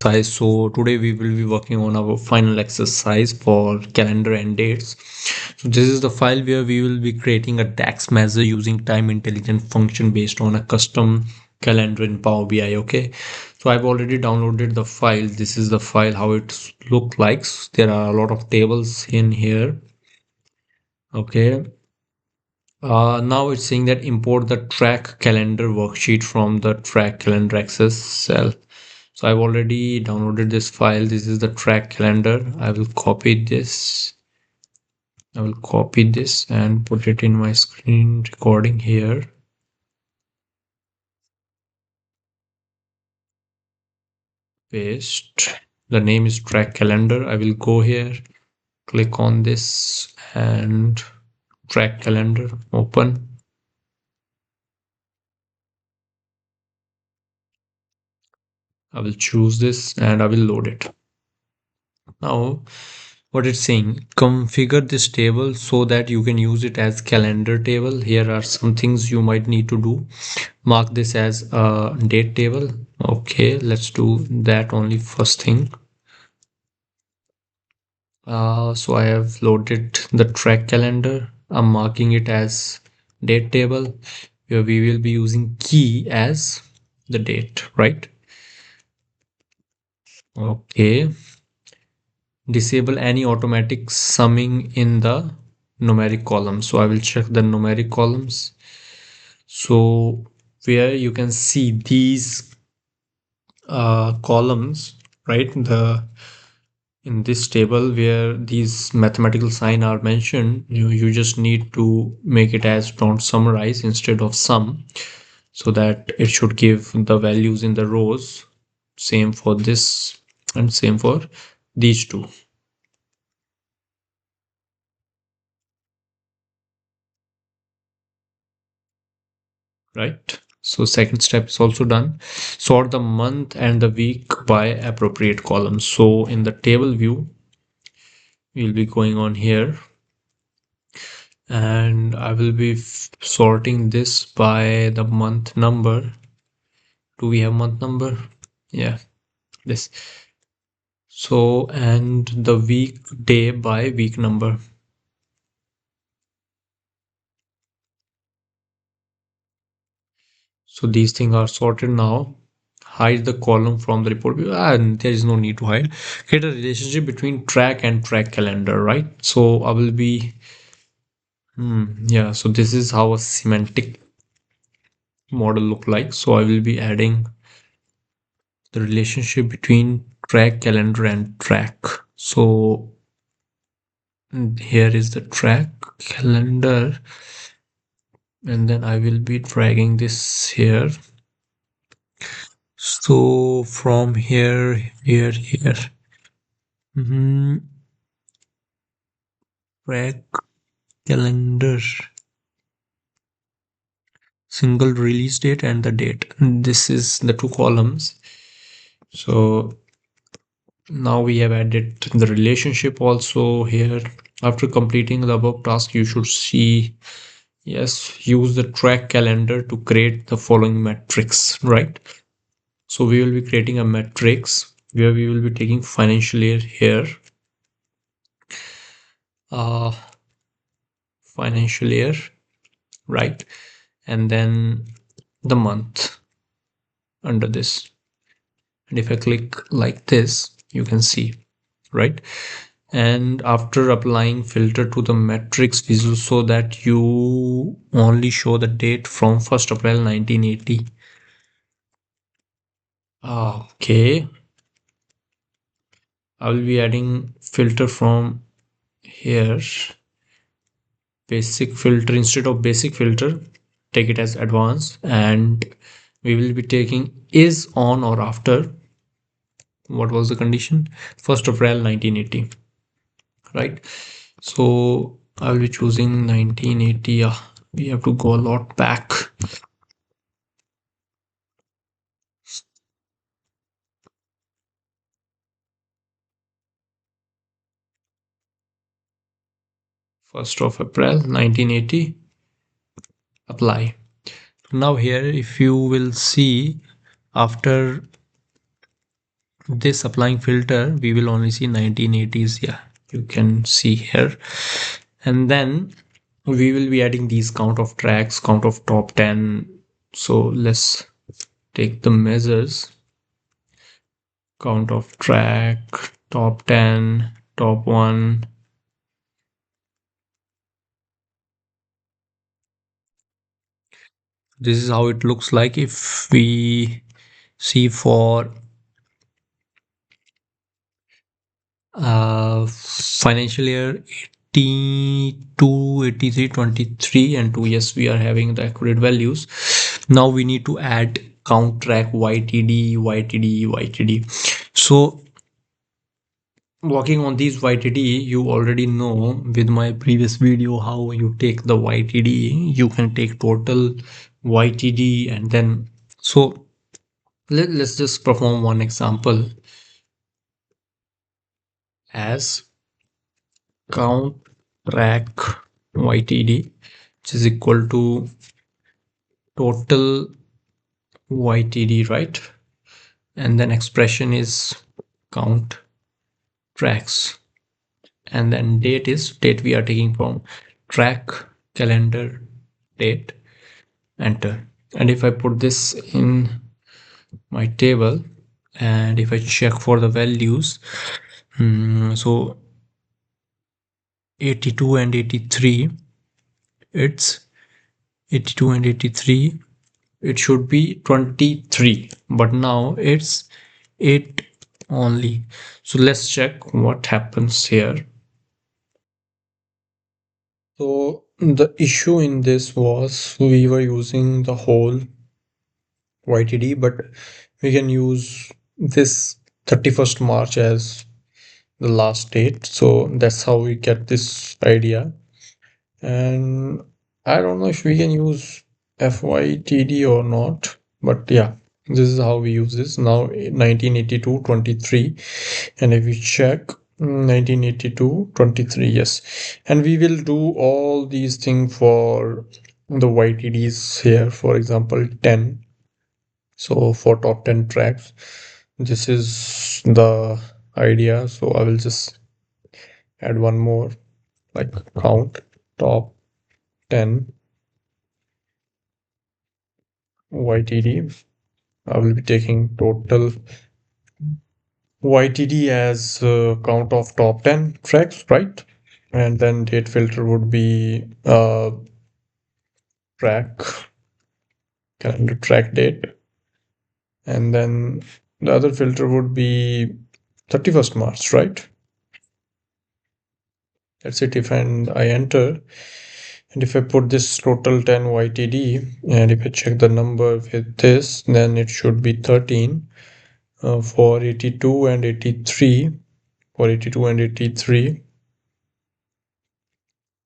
exercise. So today we will be working on our final exercise for calendar and dates. So this is the file where we will be creating a DAX measure using time intelligent function based on a custom calendar in Power BI. Okay, so I've already downloaded the file. This is the file how it look like. There are a lot of tables in here. Okay, now it's saying that import the track calendar worksheet from the track calendar access cell. So I've already downloaded this file. This is the track calendar. I will copy this. I will copy this and put it in my screen recording here. Paste. The name is track calendar. I will go here, click on this and track calendar, open. I will choose this and I will load it. Now what it's saying, configure this table so that you can use it as calendar table. Here are some things you might need to do. Mark this as a date table. Okay, let's do that only first thing. So I have loaded the track calendar. I'm marking it as date table where we will be using key as the date, right? Okay, disable any automatic summing in the numeric column. So I will check the numeric columns. So where you can see these columns, right? In this table where these mathematical sign are mentioned, you just need to make it as don't summarize instead of sum, so that it should give the values in the rows. Same for this and same for these two. Right, so second step is also done. Sort the month and the week by appropriate columns. So in the table view we'll be going on here and I will be sorting this by the month number. Do we have month number? Yeah, this. So and the week day by week number. So these things are sorted now. Hide the column from the report view, and there is no need to hide. Create a relationship between track and track calendar, right? So I will be yeah, so this is how a semantic model look like. So I will be adding the relationship between track calendar and track. So here is the track calendar and then I will be dragging this here. So from here, here. Track calendar, single release date and the date. This is the two columns. So now we have added the relationship also here. After completing the above task, you should see, yes, use the track calendar to create the following matrix, right? So we will be creating a matrix where we will be taking financial year here, uh, financial year, right? And then the month under this. And if I click like this, you can see, right? And after applying filter to the matrix visual so that you only show the date from 1st April 1980. Okay, I will be adding filter from here. Basic filter, instead of basic filter, take it as advanced, and we will be taking is on or after. What was the condition? 1st April 1980, right? So I will be choosing 1980. We have to go a lot back. First of April 1980. Apply. Now here if you will see, after this applying filter, we will only see 1980s. Yeah, you can see here. And then we will be adding these count of tracks, count of top 10. So let's take the measures. Count of track, top 10, top 1. This is how it looks like if we see for financial year 82, 83, 23 and 2. Yes, we are having the accurate values. Now we need to add count track YTD, YTD, YTD. So working on these YTD, you already know with my previous video how you take the YTD. You can take total YTD and then so let's just perform one example as count track YTD, which is equal to total YTD, right? And then expression is count tracks, and then date is date we are taking from track calendar date, enter. And if I put this in my table and if I check for the values, so 82 and 83, it's 82 and 83, it should be 23, but now it's 8 only. So let's check what happens here. So the issue in this was we were using the whole YTD, but we can use this 31st March as the last date. So that's how we get this idea. And I don't know if we can use FYTD or not, but yeah, this is how we use this now. 1982 23, and if we check 1982 23, yes, and we will do all these things for the YTDs here, for example 10. So for top 10 tracks, this is the idea. So I will just add one more, like count top 10 YTD. I will be taking total YTD as count of top 10 tracks, right? And then date filter would be track calendar track date. And then the other filter would be 31st March, right? That's it. If and I enter, and if I put this total 10 YTD, and if I check the number with this, then it should be 13. For 82 and 83, for 82 and 83,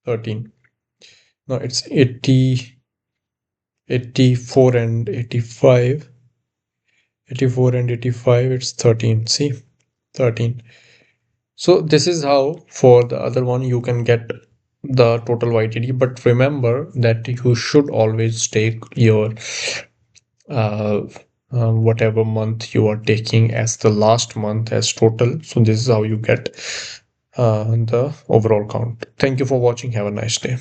13. Now it's 80, 84 and 85, 84 and 85, it's 13. See, 13. So this is how for the other one you can get the total YTD, but remember that you should always take your uh, whatever month you are taking as the last month as total. So this is how you get the overall count. Thank you for watching. Have a nice day.